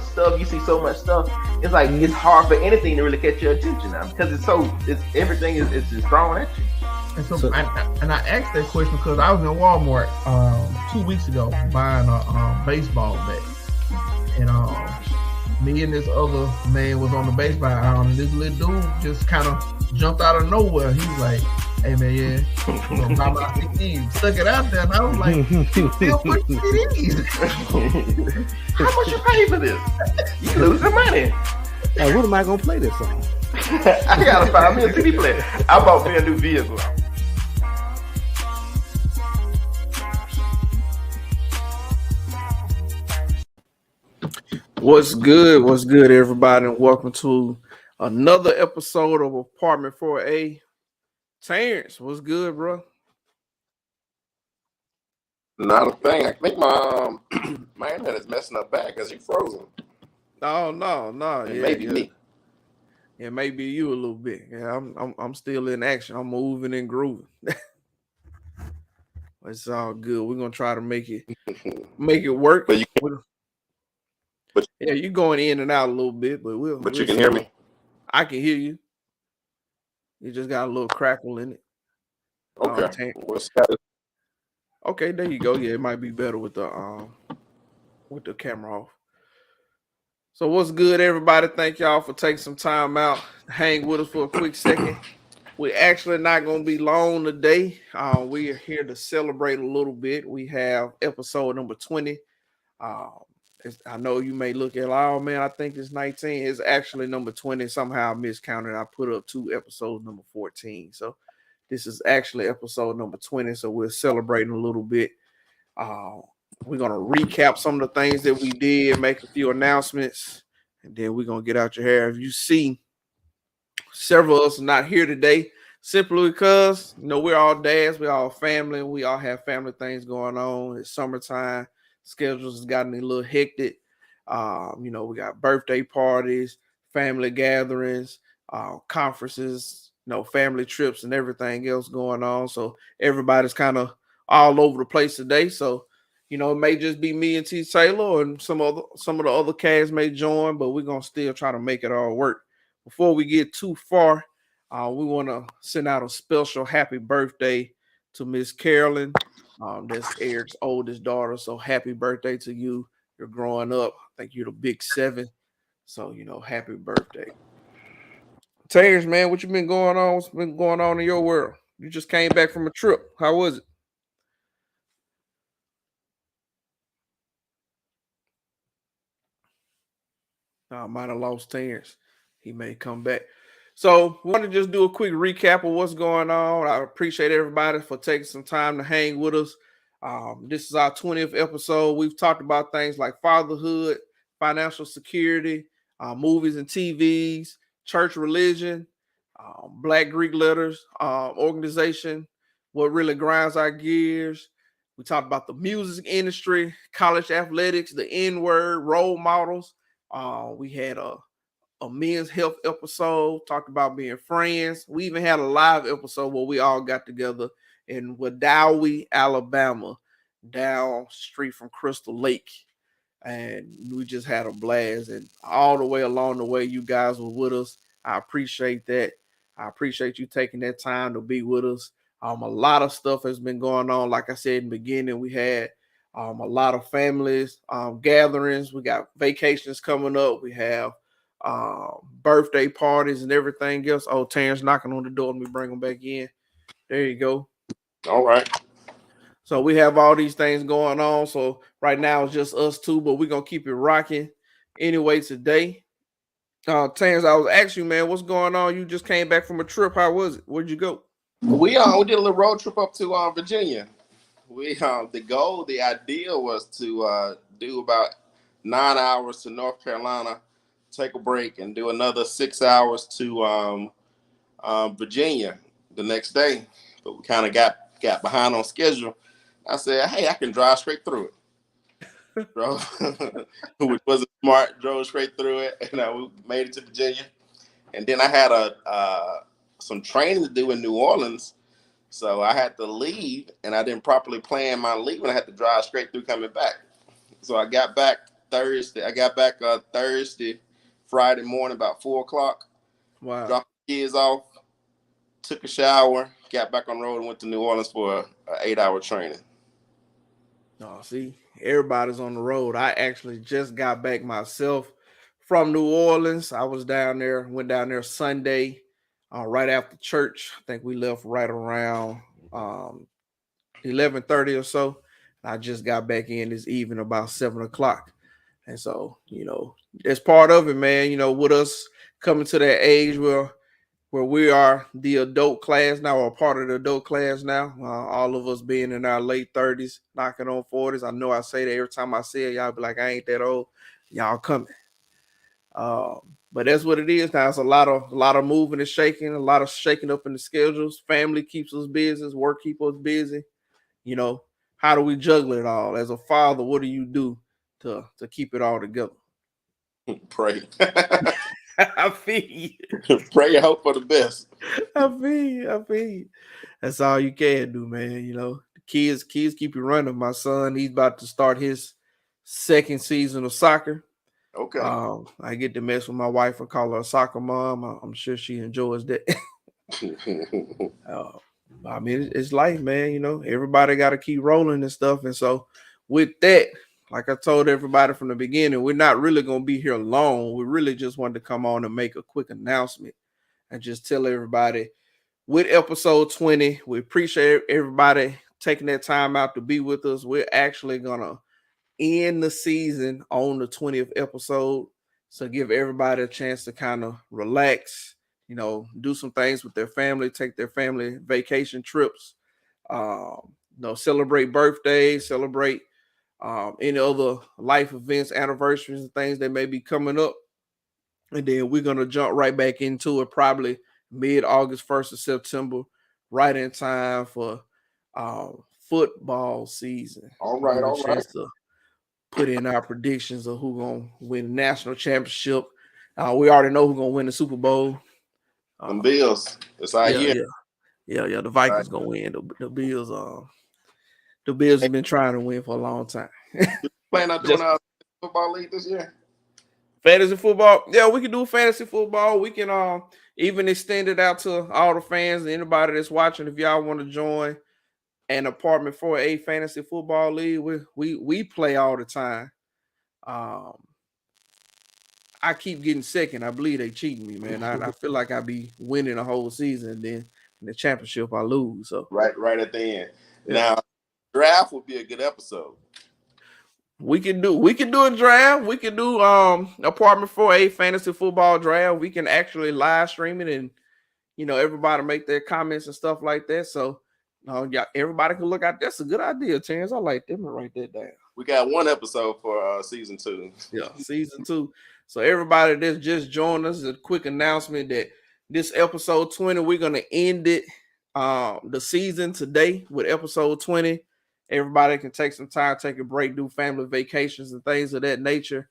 stuff. You see so much stuff. It's like it's hard for anything to really catch your attention now because it's everything is it's just thrown at you. And so, I asked that question because I was in Walmart 2 weeks ago buying a baseball bat, and me and this other man was on the baseball island, and this little dude just kind of jumped out of nowhere. He was like, "Hey man, yeah, I'm gonna buy my CDs." Stuck it out there, and I was like, "Still put CDs? How much you pay for this? You losing money." Hey, what am I gonna play this on? I gotta find me a CD player. I bought me a new vehicle. What's good? What's good, everybody? And welcome to another episode of Apartment 4A. Terrence, what's good, bro? Not a thing. I think my my internet is messing up bad because you frozen. No. It may be me. It may be you a little bit. Yeah, I'm still in action. I'm moving and grooving. It's all good. We're gonna try to make it work. But yeah, you're going in and out a little bit, but we'll you can hear me. I can hear you. You just got a little crackle in it. Okay. What's that? Okay, there you go. Yeah, it might be better with the camera off. So what's good, everybody? Thank y'all for taking some time out to hang with us for a quick second. We're actually not going to be long today. We are here to celebrate a little bit. We have episode number 20. I know you may look at, oh man, I think it's 19. It's actually number 20. Somehow I miscounted. I put up 2 episodes, number 14. So this is actually episode number 20. So we're celebrating a little bit. We're going to recap some of the things that we did, make a few announcements, and then we're going to get out your hair. If you see several of us are not here today, simply because, we're all dads, we're all family, we all have family things going on. It's summertime. Schedules has gotten a little hectic. We got birthday parties, family gatherings, conferences, family trips and everything else going on. So everybody's kind of all over the place today. So, it may just be me and T. Taylor, and some of the other cast may join, but we're gonna still try to make it all work. Before we get too far, we want to send out a special happy birthday to Miss Carolyn. That's Eric's oldest daughter. So happy birthday to you. You're growing up. I think you're the big 7. So, happy birthday. Terrence, man, what you been going on? What's been going on in your world? You just came back from a trip. How was it? I might have lost Terrence. He may come back. So we want to just do a quick recap of what's going on. I appreciate everybody for taking some time to hang with us. This is our 20th episode. We've talked about things like fatherhood, financial security, movies and TVs, church religion, Black Greek letters, organization, what really grinds our gears. We talked about the music industry, college athletics, the N-word, role models. We had a men's health episode, talked about being friends. We even had a live episode where we all got together in Wadowee, Alabama, down street from Crystal Lake. And we just had a blast. And all the way along the way, you guys were with us. I appreciate that. I appreciate you taking that time to be with us. A lot of stuff has been going on. Like I said in the beginning, we had a lot of families, gatherings. We got vacations coming up. We have birthday parties and everything else. Oh, Terrence knocking on the door. Let me bring him back in. There you go. All right. So we have all these things going on. So right now it's just us two, but we're going to keep it rocking anyway today. Terrence, I was asking you, man, what's going on? You just came back from a trip. How was it? Where'd you go? We did a little road trip up to Virginia. The idea was to do about 9 hours to North Carolina, take a break, and do another 6 hours to Virginia the next day. But we kind of got behind on schedule. I said, hey, I can drive straight through it. Which wasn't smart. Drove straight through it, and we made it to Virginia. And then I had some training to do in New Orleans. So I had to leave, and I didn't properly plan my leave, and I had to drive straight through coming back. So I got back Thursday. I got back Thursday, Friday morning about 4:00. Wow. Dropped the kids off, took a shower, got back on the road, and went to New Orleans for an 8-hour training. Oh, see, everybody's on the road. I actually just got back myself from New Orleans. I was down there, went down there Sunday, right after church. I think we left right around 11:30 or so. I just got back in this evening about 7:00. And so, that's part of it, man. With us coming to that age where we are the adult class now, or part of the adult class now, all of us being in our late 30s, knocking on 40s. I know I say that every time I say it, y'all be like, I ain't that old. Y'all coming. But that's what it is now. It's a lot of moving and shaking, a lot of shaking up in the schedules. Family keeps us busy, work keeps us busy. How do we juggle it all? As a father, what do you do to keep it all together? Pray. I feel you. Pray and hope for the best. I feel you. That's all you can do, man. The kids keep you running. My son, he's about to start his second season of soccer. Okay. I get to mess with my wife and call her a soccer mom. I'm sure she enjoys that. I mean, it's life, man. Everybody got to keep rolling and stuff. And so with that, like I told everybody from the beginning, we're not really going to be here long. We really just wanted to come on and make a quick announcement and just tell everybody with episode 20, we appreciate everybody taking that time out to be with us. We're actually going to end the season on the 20th episode. So give everybody a chance to kind of relax, do some things with their family, take their family vacation trips, celebrate birthdays, celebrate any other life events, anniversaries, and things that may be coming up. And then we're going to jump right back into it, probably mid-August, 1st of September, right in time for football season. All right. To put in our predictions of who's going to win the national championship. We already know who's going to win the Super Bowl. The Bills. It's our year. Yeah. The Vikings going to win. The Bills. The Bills have been trying to win for a long time. Plan on doing our football league this year? Fantasy football? Yeah, we can do fantasy football. We can even extend it out to all the fans and anybody that's watching. If y'all want to join an apartment for a fantasy football league, we play all the time. I keep getting second. I believe they cheating me, man. I feel like I be winning the whole season, and then in the championship I lose. So right at the end. Yeah. Now, draft would be a good episode. We can do a draft. We can do apartment for a fantasy football draft. We can actually live stream it, and everybody make their comments and stuff like that. So everybody can look out. That's a good idea, Terrence. I like them to write that down. We got one episode for season 2. Yeah, season 2. So everybody that's just joined us, a quick announcement that this episode 20, we're gonna end it the season today with episode 20. Everybody can take some time, take a break, do family vacations and things of that nature.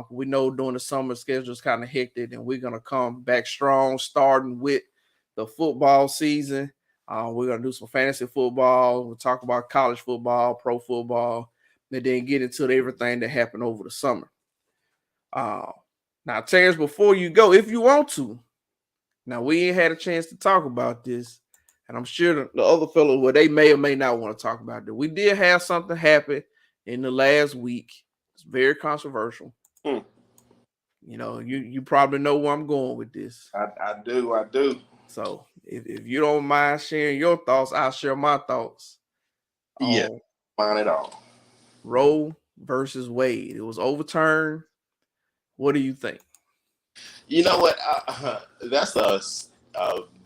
We know during the summer schedule is kind of hectic, and we're gonna come back strong, starting with the football season. We're gonna do some fantasy football. We'll talk about college football, pro football, and then get into everything that happened over the summer. Now, Terrence, before you go, if you want to, now we ain't had a chance to talk about this, and I'm sure the other fellows, they may or may not want to talk about it. We did have something happen in the last week. It's very controversial. You probably know where I'm going with this. I do. So if you don't mind sharing your thoughts, I'll share my thoughts. Yeah, mine at all. Roe versus Wade. It was overturned. What do you think? You know what? That's a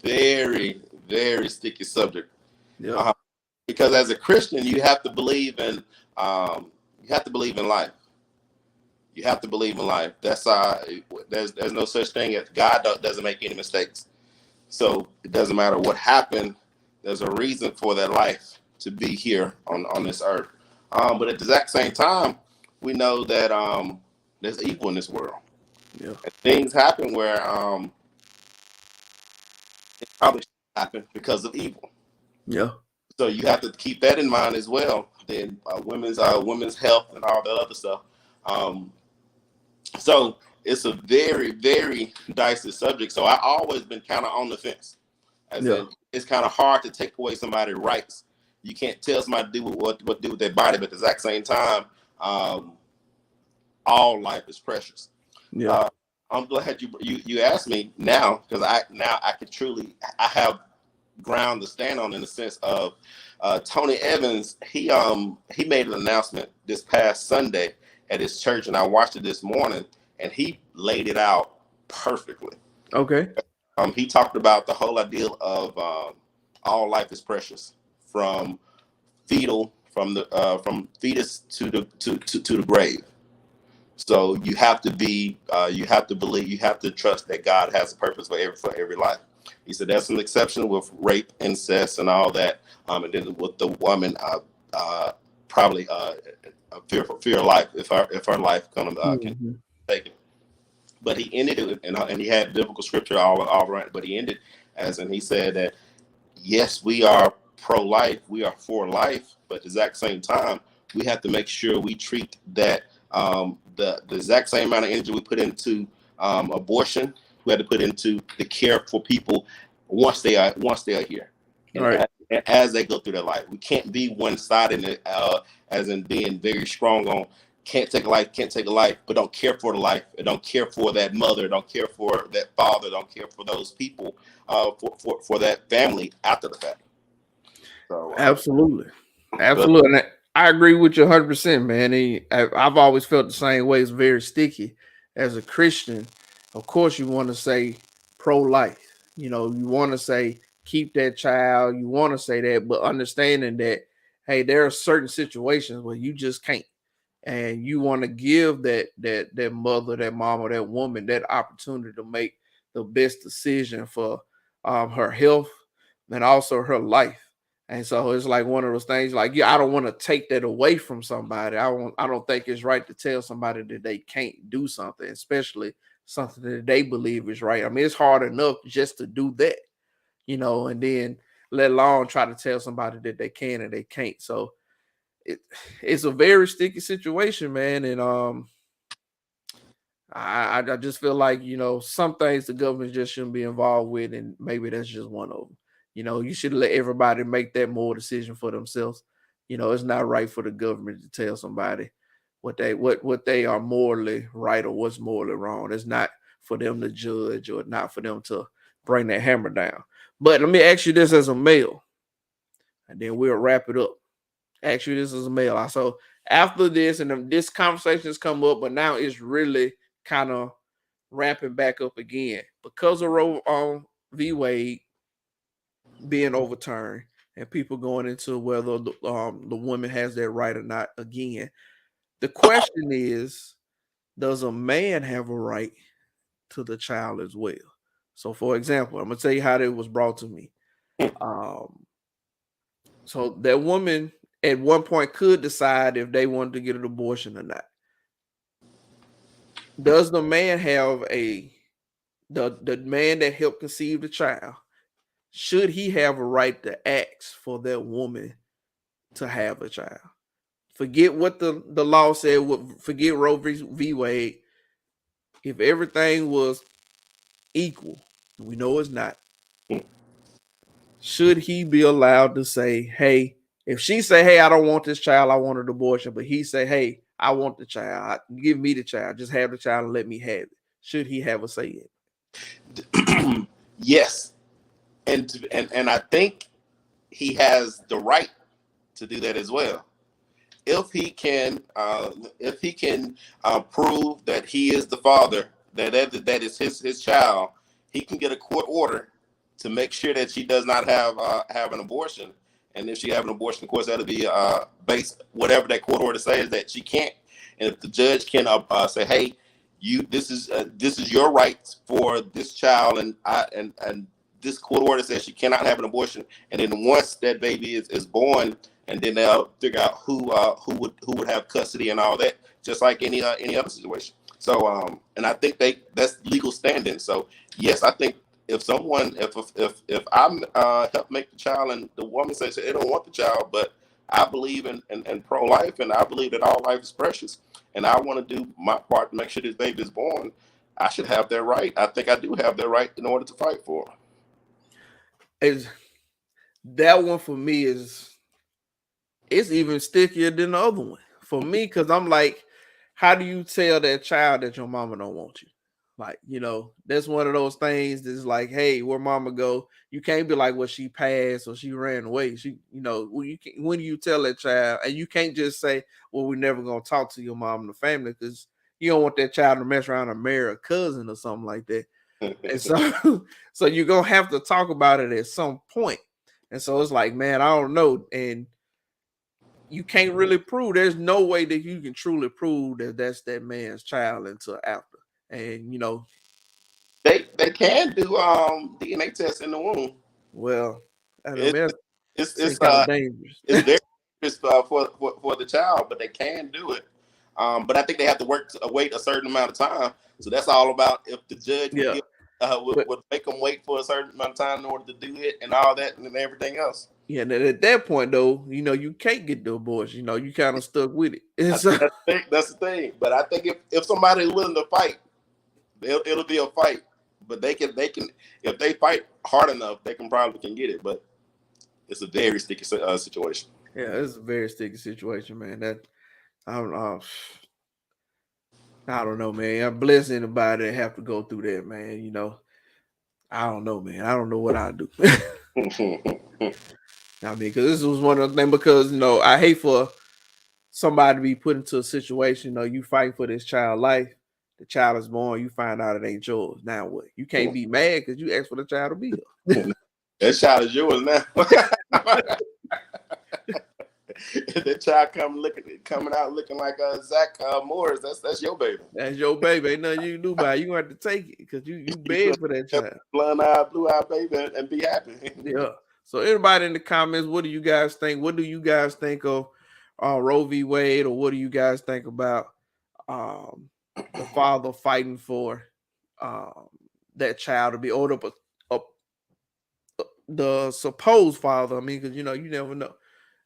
very, very sticky subject. Yeah. Because as a Christian, you have to believe in life. You have to believe in life. That's there's no such thing as God doesn't make any mistakes. So it doesn't matter what happened. There's a reason for that life to be here on this earth. But at the exact same time, we know that there's evil in this world. Yeah. And things happen where it probably happened because of evil. Yeah. So you have to keep that in mind as well. Then women's health and all that other stuff. So it's a very, very dicey subject. So I always been kind of on the fence. As in, it's kind of hard to take away somebody's rights. You can't tell somebody to do what to do with their body, but at the exact same time, all life is precious. Yeah. I'm glad you asked me now, because I can truly, I have ground to stand on, in the sense of Tony Evans. He made an announcement this past Sunday at his church, and I watched it this morning, and he laid it out perfectly. Okay. He talked about the whole idea of all life is precious, from fetus to the grave. So you have to believe, you have to trust that God has a purpose for every life. He said there's an exception with rape, incest, and all that, and then with the woman, probably fear of life, if her life can take it. But he ended it, and he had biblical scripture all right. But he ended he said that yes, we are pro-life, we are for life, but at the exact same time, we have to make sure we treat that the exact same amount of energy we put into abortion, we have to put into the care for people once they are here, right, as they go through their life. We can't be one-sided, as in being very strong on can't take a life, but don't care for the life, and don't care for that mother, don't care for that father, don't care for those people, for that family after the fact. So absolutely. And I agree with you 100%, man. I've always felt the same way. It's very sticky. As a Christian, of course, you want to say pro-life. You want to say keep that child. You want to say that, but understanding that, hey, there are certain situations where you just can't. And you want to give that mother, that mom, or that woman that opportunity to make the best decision for her health and also her life. And so it's like one of those things, like, I don't want to take that away from somebody. I don't think it's right to tell somebody that they can't do something, especially something that they believe is right. I mean, it's hard enough just to do that, and then let alone try to tell somebody that they can and they can't. So it's a very sticky situation, man. And I just feel like, some things the government just shouldn't be involved with, and maybe that's just one of them. You should let everybody make that more decision for themselves. It's not right for the government to tell somebody what they are morally right or what's morally wrong. It's not for them to judge, or not for them to bring that hammer down. But let me ask you this as a male, and then we'll wrap it up. Ask you this as a male. So after this, and this conversation has come up, but now it's really kind of ramping back up again because of Roe v. Wade being overturned, and people going into whether the woman has that right or not again. The question is, does a man have a right to the child as well? So, for example, I'm gonna tell you how that was brought to me. So that woman at one point could decide if they wanted to get an abortion or not. Does the man have the man that helped conceive the child, should he have a right to ask for that woman to have a child? Forget what the law said. Forget Roe v. Wade. If everything was equal, we know it's not. Should he be allowed to say, hey, if she say, hey, I don't want this child, I want an abortion, but he say, hey, I want the child, give me the child, just have the child and let me have it, should he have a say in it? Yes. And I think he has the right to do that as well. If he can prove that he is the father, that is his child, he can get a court order to make sure that she does not have an abortion. And if she have an abortion, of course, that'll be based whatever that court order says that she can't. And if the judge can say, hey, this is your right for this child, and this court order says she cannot have an abortion, and then once that baby is born, and then they'll figure out who would have custody and all that, just like any other situation. So and I think that's legal standing. So yes, I think if I help make the child, and the woman says they don't want the child, but I believe in pro-life, and I believe that all life is precious, and I want to do my part to make sure this baby is born. I should have that right. I think I do have that right in order to fight for it. That one for me it's even stickier than the other one for me, because I'm like, how do you tell that child that your mama don't want you? Like, that's one of those things that's like, hey, where mama go? You can't be like, well, she passed or she ran away. She, when you tell that child, and you can't just say, well, we're never gonna talk to your mom and the family, because you don't want that child to mess around and marry a cousin or something like that. And so you're gonna have to talk about it at some point. And so it's like, man, I don't know. And you can't really prove, there's no way that you can truly prove that that's that man's child until after. And they can do DNA tests in the womb. Well, it's kind of dangerous. It's very dangerous for the child, but they can do it. But I think they have to wait a certain amount of time. So that's all about if the judge would make them wait for a certain amount of time in order to do it and all that and everything else. Yeah, and at that point though, you can't get the abortion. You kind of stuck with it. That's the thing. But I think if somebody is willing to fight, it'll be a fight. But they can if they fight hard enough, they probably can get it. But it's a very sticky situation. Yeah, it's a very sticky situation, man. That I don't know, man. I bless anybody that have to go through that, man. I don't know, man. I don't know what I'd do. I mean, because this was one of the things, because, I hate for somebody to be put into a situation, you fight for this child's life, the child is born, you find out it ain't yours. Now what? You can't be mad because you asked for the child to be here. That child is yours now. If that child coming out looking like Zach Morris, that's your baby. That's your baby. Ain't nothing you can do about it. You gonna have to take it because you beg for that child. Blue-eyed baby, and be happy. Yeah. So everybody in the comments, what do you guys think? What do you guys think of Roe v. Wade, or what do you guys think about the father fighting for that child to be older, but the supposed father? I mean, because you never know.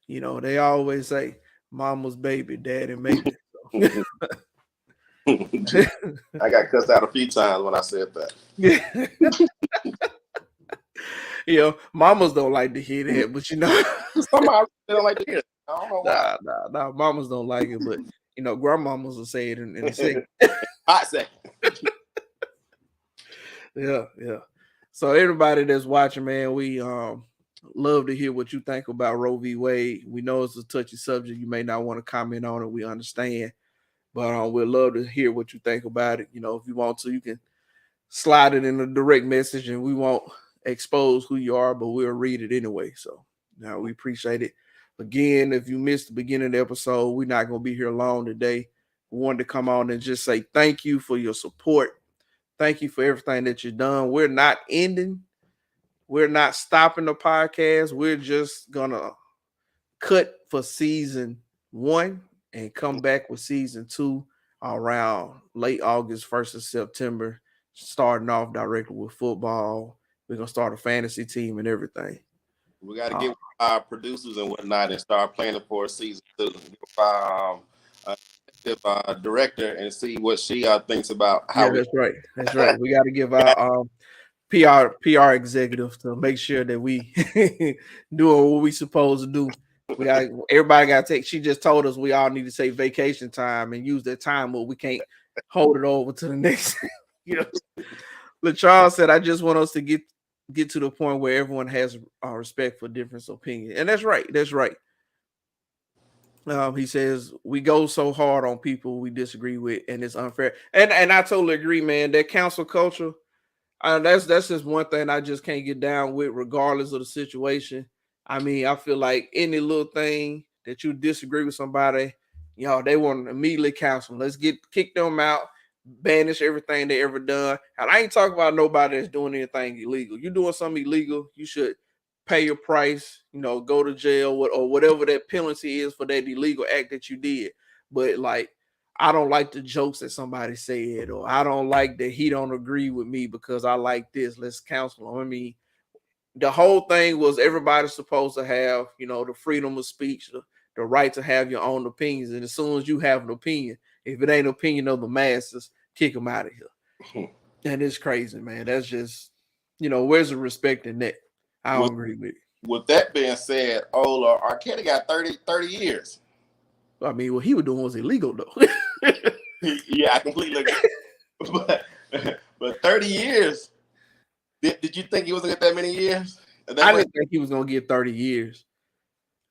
They always say mama's baby, daddy maybe. So. I got cussed out a few times when I said that. Mamas don't like to hear that, but somebody don't like to hear it. I don't know why. Nah, mamas don't like it, but grandmamas will say it in a second. Hot second. Yeah. So everybody that's watching, man, we love to hear what you think about Roe v. Wade. We know it's a touchy subject. You may not want to comment on it. We understand, but we'd love to hear what you think about it. If you want to, you can slide it in a direct message, and we won't expose who you are, but we'll read it anyway. So now we appreciate it. Again, if you missed the beginning of the episode, we're not going to be here long today. We wanted to come on and just say thank you for your support. Thank you for everything that you've done. We're not ending. We're not stopping the podcast. We're just going to cut for season 1 and come back with season 2 around late August, 1st of September, starting off directly with football. We're going to start a fantasy team and everything. We got to get our producers and whatnot and start planning for a season 2. Give our director and see what she thinks about how. Yeah, that's right. We got to give our PR executive to make sure that we doing what we supposed to do. Everybody got to take. She just told us we all need to take vacation time and use that time, but we can't hold it over to the next. LaCharles said, "I just want us to get to the point where everyone has respect for different opinions," and that's right. That's right. He says we go so hard on people we disagree with, and it's unfair. And I totally agree, man. That council culture, that's just one thing I just can't get down with, regardless of the situation. I mean, I feel like any little thing that you disagree with somebody, they want to immediately cancel. Let's kick them out, banish everything they ever done. And I ain't talking about nobody that's doing anything illegal. You're doing something illegal, you should pay your price, go to jail or whatever that penalty is for that illegal act that you did. But I don't like the jokes that somebody said, or I don't like that he don't agree with me because I like this. Let's cancel him. I mean, the whole thing was everybody's supposed to have, the freedom of speech, the right to have your own opinions. And as soon as you have an opinion, if it ain't an opinion of the masses, kick them out of here. And it's crazy, man. That's just, where's the respect in that? I don't agree with it. With that being said, R. Kelly got 30 years. I mean, what he was doing was illegal, though. Yeah, I completely agree. But 30 years, did you think he was going to get that many years? I didn't think he was going to get 30 years.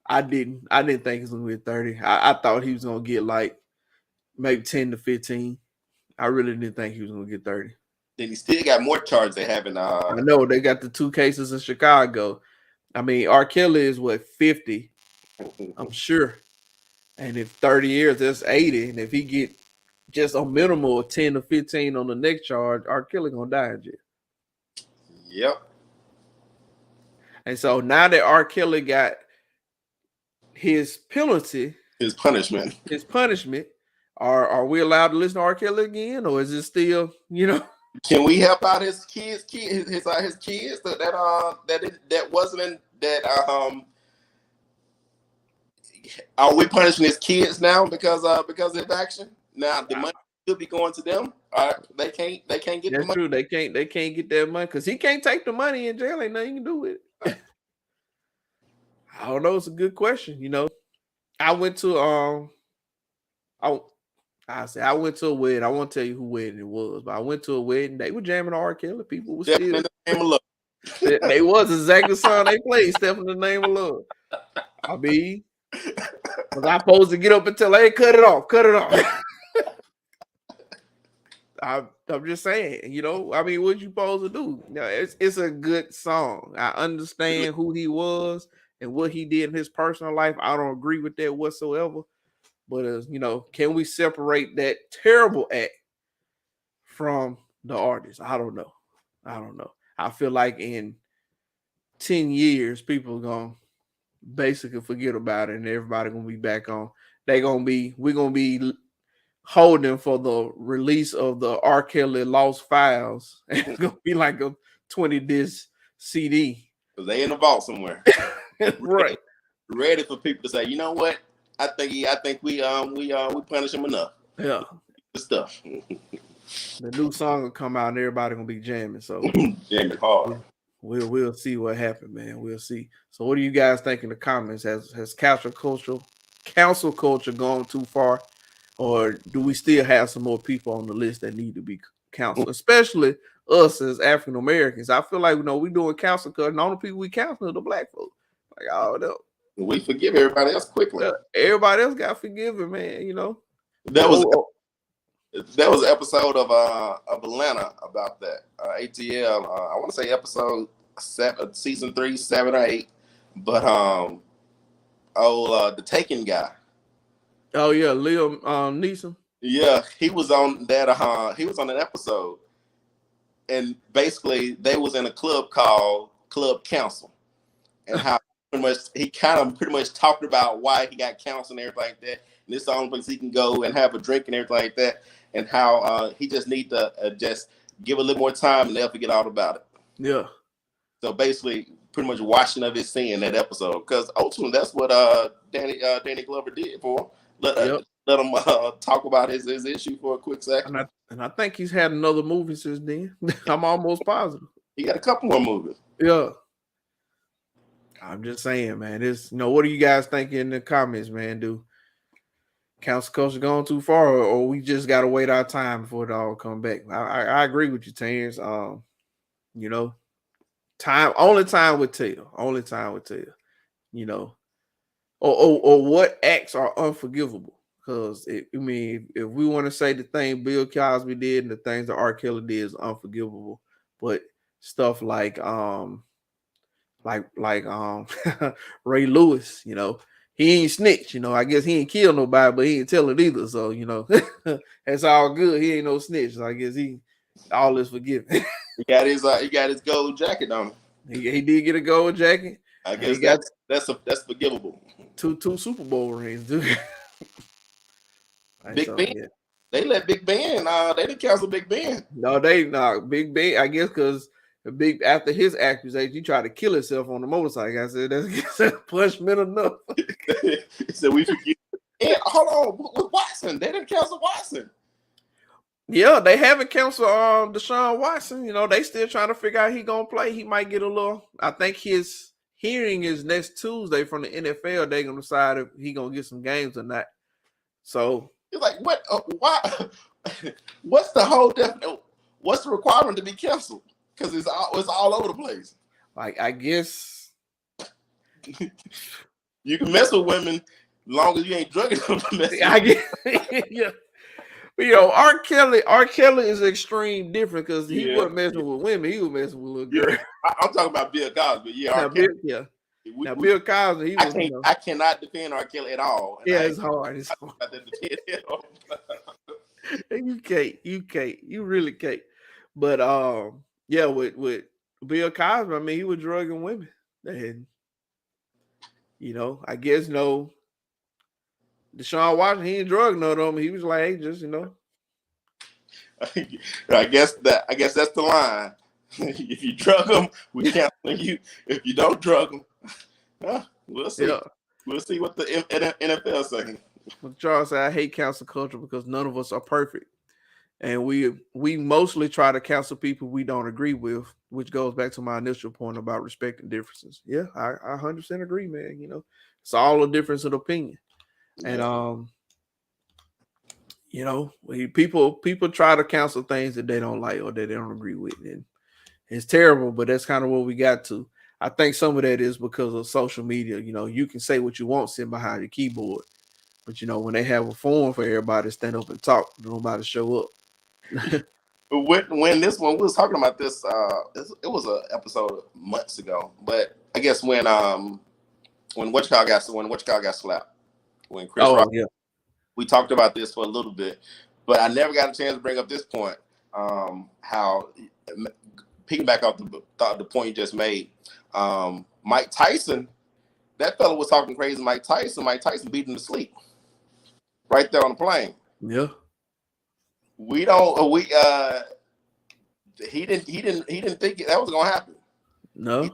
I didn't think he was going to get 30. I thought he was going to get like maybe 10 to 15. I really didn't think he was going to get 30. Then he still got more charges they haven't. I know they got the 2 cases in Chicago. I mean, R. Kelly is 50, I'm sure. And if 30 years, that's 80. And if he get just a minimal of 10 to 15 on the next charge, R. Kelly gonna die in jail. Yep. And so now that R. Kelly got his penalty, his punishment, are we allowed to listen to R. Kelly again, or is it still, Can we help out his kids? His kids that wasn't in that. Are we punishing his kids now because of his action? Now the money should be going to them. They can't get the money. That's true. They can't get that money because he can't take the money in jail. Ain't nothing you can do with it. I don't know. It's a good question. I went to I went to a wedding. I won't tell you who wedding it was, but I went to a wedding. They were jamming R. Kelly. People were still. In the name of love. They was exactly the song they played. Step in the name of love. I mean, was I supposed to get up and tell, hey, cut it off? I'm just saying, I mean, what you supposed to do? It's a good song. I understand who he was and what he did in his personal life. I don't agree with that whatsoever. But, can we separate that terrible act from the artist? I don't know. I feel like in 10 years, people are going to basically forget about it and everybody going to be back on. We're going to be holding for the release of the R. Kelly Lost Files. It's going to be like a 20 disc CD. They in the vault somewhere. Right. Ready for people to say, you know what? I think we punish him enough. Yeah. Good stuff. The new song will come out and everybody gonna be jamming. So jamming hard. We'll see what happens, man. We'll see. So what do you guys think in the comments? Has cancel culture gone too far? Or do we still have some more people on the list that need to be counseled? Especially us as African Americans. I feel like we doing counsel culture, and the only people we counsel are the black folks. Like, oh no. We forgive everybody else quickly. Everybody else got forgiven, man. That was an episode of Atlanta about that. ATL. I want to say episode 7, season 3, 7 or 8. But the Taken guy. Oh yeah, Liam Neeson. Yeah, he was on that. He was on an episode, and basically they was in a club called Club Council, and how. He pretty much talked about why he got counseled and everything like that. And this is the only place he can go and have a drink and everything like that. And how he just need to just give a little more time and they'll forget all about it. Yeah. So basically, pretty much washing of his sin that episode. Because ultimately, that's what Danny Glover did for him. Let him talk about his issue for a quick second. And I think he's had another movie since then. I'm almost positive. He got a couple more movies. Yeah. I'm just saying, man. What do you guys think in the comments, man? Do cancel culture going too far, or we just gotta wait our time before it all come back? I agree with you, Terrence. Only time would tell. Or what acts are unforgivable? Because if we want to say the thing Bill Cosby did and the things that R. Kelly did is unforgivable, but stuff like Ray Lewis, he ain't snitch, I guess he ain't kill nobody, but he ain't tell it either. So, that's all good. He ain't no snitch. So I guess all is forgiven. He got his gold jacket on. He did get a gold jacket. I guess that's forgivable. Two Super Bowl rings, dude. Big Ben. Yeah. They let Big Ben. They didn't cancel Big Ben. No, Big Ben. I guess because big after his accusation, he tried to kill himself on the motorcycle. I said that's punishment enough. So we forget. And hold on, with Watson, they didn't cancel Watson. Yeah, they haven't canceled Deshaun Watson. You know, they still trying to figure out he gonna play. He might get a little. I think his hearing is next Tuesday from the NFL. They gonna decide if he gonna get some games or not. So You're like, what? Why? What's the whole what's the requirement to be canceled? Because it's all over the place. like I guess You can mess with women long as you ain't drugging them. I guess yeah. But, you know, R. Kelly is extreme different because he wasn't messing with women. He was messing with little girls. I'm talking about Bill Cosby. Yeah, Now, R. Kelly. Bill Cosby, he was. I cannot defend R. Kelly at all. Yeah, it's hard. It's hard. You can't. You really can't. But yeah, with Bill Cosby, I mean, he was drugging women. And you know, I guess Deshaun Watson, he ain't drug none of them. He was like, hey, just I guess that's the line. If you drug them, we canceling you. If you don't drug them, we'll see. Yeah. We'll see what the NFL saying. Charles said, I hate cancel culture because none of us are perfect. And we mostly try to cancel people we don't agree with, which goes back to my initial point about respecting differences. Yeah, I 100% agree, man. You know, it's all a difference of opinion. And you know, people try to cancel things that they don't like or that they don't agree with, and it's terrible. But that's kind of what we got to. I think some of that is because of social media. You know, you can say what you want sitting behind your keyboard, but you know, when they have a forum for everybody to stand up and talk, nobody show up. But when this one we was talking about this, it was an episode months ago. But I guess when What You Call got slapped. When Chris Rock, we talked about this for a little bit, but I never got a chance to bring up this point. How piggyback off the point you just made, Mike Tyson, that fellow was talking crazy. Mike Tyson beat him to sleep right there on the plane. Yeah, he didn't think that was gonna happen. No, he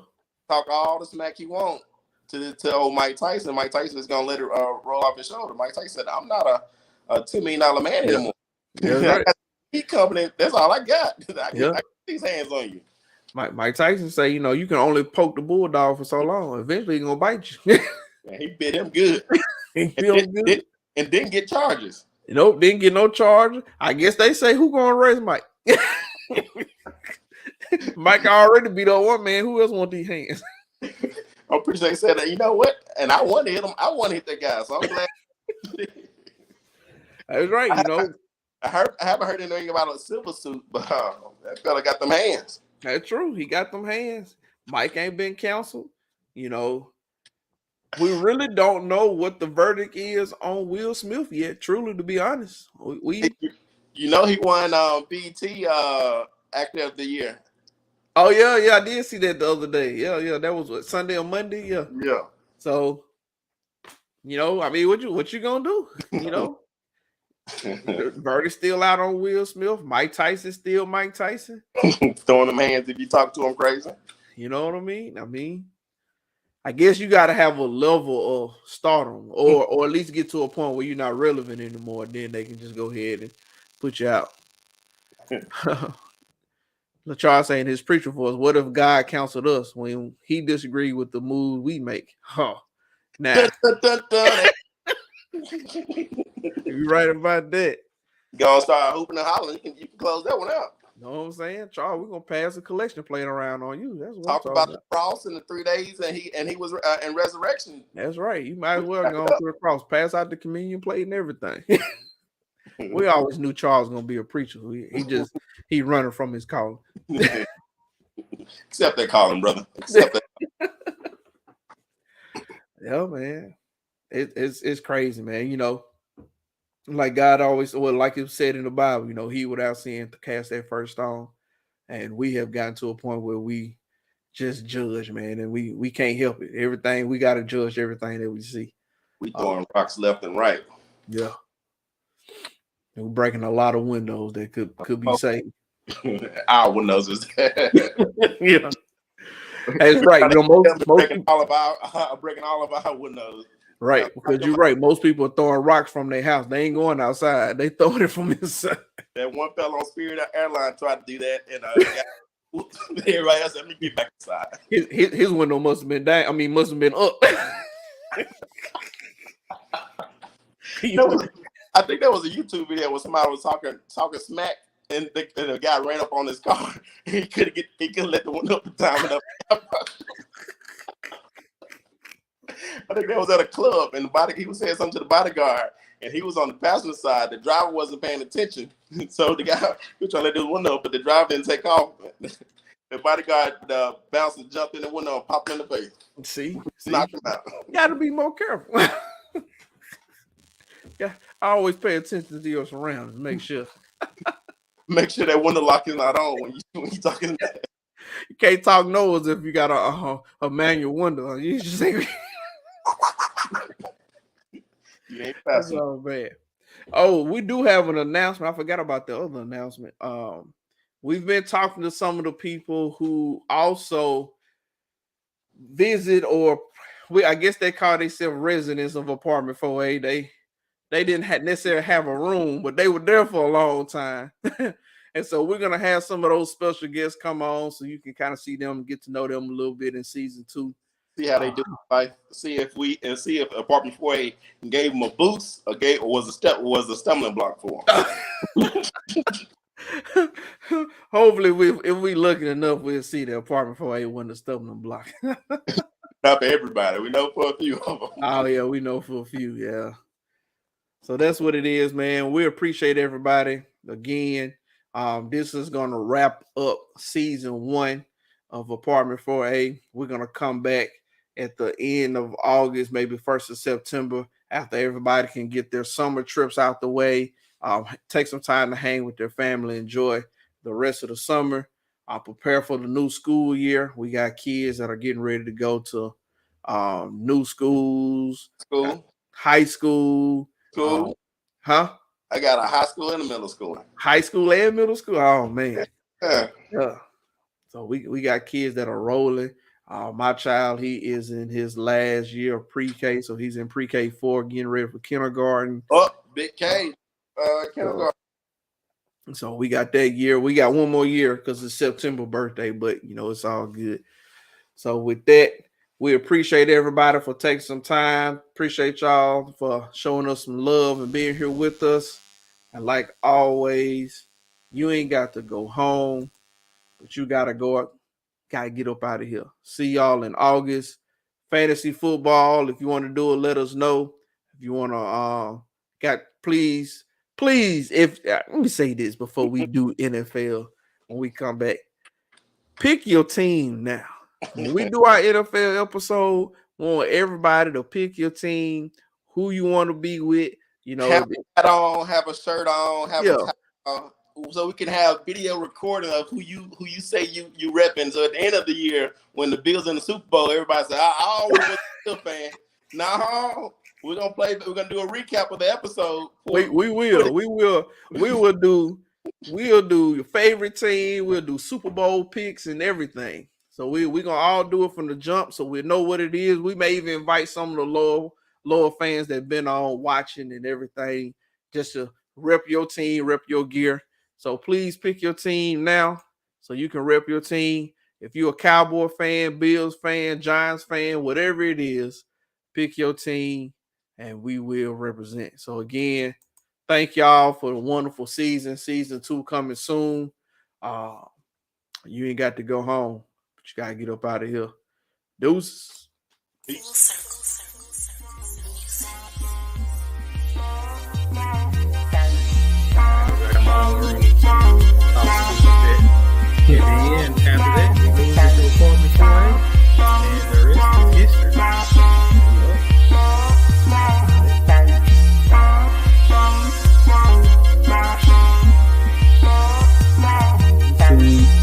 talk all the smack he want to old Mike Tyson. Mike Tyson is gonna let it roll off his shoulder. Mike Tyson said, "I'm not a $2 million man anymore. Right. He coming in. That's all I got. I get these hands on you." Mike Tyson say, you know, you can only poke the bulldog for so long. Eventually, he's gonna bite you. And he bit him good. And didn't get charges. Nope, didn't get no charges. I guess they say who gonna arrest Mike. Mike already beat up one man. Who else want these hands? I'm pretty sure they said that. You know what? And I want to hit him. I want to hit that guy. So I'm glad. That's right. You know, I haven't heard anything about a silver suit, but that fella got them hands. That's true. He got them hands. Mike ain't been canceled. You know, we really don't know what the verdict is on Will Smith yet. Truly, to be honest, you know, he won BET Actor of the Year. Oh yeah, I did see that the other day. Yeah, that was what, Sunday or Monday. Yeah. So, you know, I mean, what you gonna do? You know, the verdict's still out on Will Smith. Mike Tyson still Mike Tyson. Throwing them hands if you talk to him crazy. You know what I mean? I guess you got to have a level of stardom, or at least get to a point where you're not relevant anymore. Then they can just go ahead and put you out. Charles saying his preacher voice, what if God counseled us when he disagreed with the moves we make? Now you're right about that. Gonna start hooping and hollering. You can close that one out. Know what I'm saying? Charles, we're gonna pass a collection plate around on you. That's what talk about the cross in the 3 days and he was in resurrection. That's right. You might as well go to the cross, pass out the communion plate and everything. We always knew Charles was gonna be a preacher. He running from his calling. Accept that calling, brother. Accept that. Yeah, man. It's crazy, man. You know, like God always, well, like it said in the Bible, you know, he without sin to cast that first stone. And we have gotten to a point where we just judge, man, and we can't help it. Everything, we got to judge everything that we see. We throwing rocks left and right. Yeah. And we're breaking a lot of windows that could be saved. Our windows is Yeah, that's right. You know, most breaking all of our windows. right, because you're right. Most people are throwing rocks from their house. They ain't going outside. They throwing it from inside. That one fella on Spirit Airlines tried to do that, and everybody else said, "Let me get back inside." His window must have been down. I mean, must have been up. I think that was a YouTube video where somebody was talking smack, and the guy ran up on his car. He couldn't let the window up in time enough. I think that was at a club, and he was saying something to the bodyguard, and he was on the passenger side. The driver wasn't paying attention, so the guy was trying to let the window up, but the driver didn't take off. The bodyguard bounced and jumped in the window and popped him in the face. See? Knocked him out. You got to be more careful. Yeah, I always pay attention to your surroundings. Make sure that window lock is not on when you talking. You can't talk noise if you got a manual window. You just say, you ain't fast. Oh man. Oh, we do have an announcement. I forgot about the other announcement. We've been talking to some of the people who also visit, or I guess they call themselves residents of apartment 4A. They didn't necessarily have a room, but they were there for a long time. And so we're going to have some of those special guests come on so you can kind of see them and get to know them a little bit in season 2. See how they do life. See if apartment 4A gave them a boost or was a stumbling block for them. Hopefully, if we looking enough, we'll see the apartment 4A wasn't a stumbling block. Not for everybody. We know for a few of them. Oh yeah, we know for a few. Yeah. So that's what it is, man. We appreciate everybody again. This is going to wrap up season 1 of Apartment 4A. We're going to come back at the end of August, maybe 1st of September, after everybody can get their summer trips out the way, take some time to hang with their family, enjoy the rest of the summer, prepare for the new school year. We got kids that are getting ready to go to new schools, high school. Cool. Huh? I got a high school and a middle school. High school and middle school? Oh, man. Yeah. So we got kids that are rolling. My child, he is in his last year of pre-K, so he's in pre-K 4, getting ready for kindergarten. Oh, big K, kindergarten. So we got that year. We got one more year because it's September birthday, but, it's all good. So with that, we appreciate everybody for taking some time. Appreciate y'all for showing us some love and being here with us. And like always, you ain't got to go home, but you got to go up, got to get up out of here. See y'all in August. Fantasy football, if you want to do it, let us know. If you want to, please, let me say this before we do NFL when we come back. Pick your team now. When we do our NFL episode, we want everybody to pick your team, who you want to be with. Have a hat on, have a shirt on, have a tie on, so we can have video recording of who you say you repping. So at the end of the year, when the Bills in the Super Bowl, everybody say, "I always was a Bill fan." No, we're gonna do a recap of the episode. We'll do your favorite team. We'll do Super Bowl picks and everything. So we're gonna all do it from the jump, so we know what it is. We may even invite some of the lower fans that been on watching and everything, just to rep your team, rep your gear. So please pick your team now, so you can rep your team. If you're a Cowboy fan, Bills fan, Giants fan, whatever it is, pick your team, and we will represent. So again, thank y'all for the wonderful season. Season 2 coming soon. You ain't got to go home. You gotta get up out of here. Deuces. Peace. And then after that, we go to Apartment 4A, and the rest is history.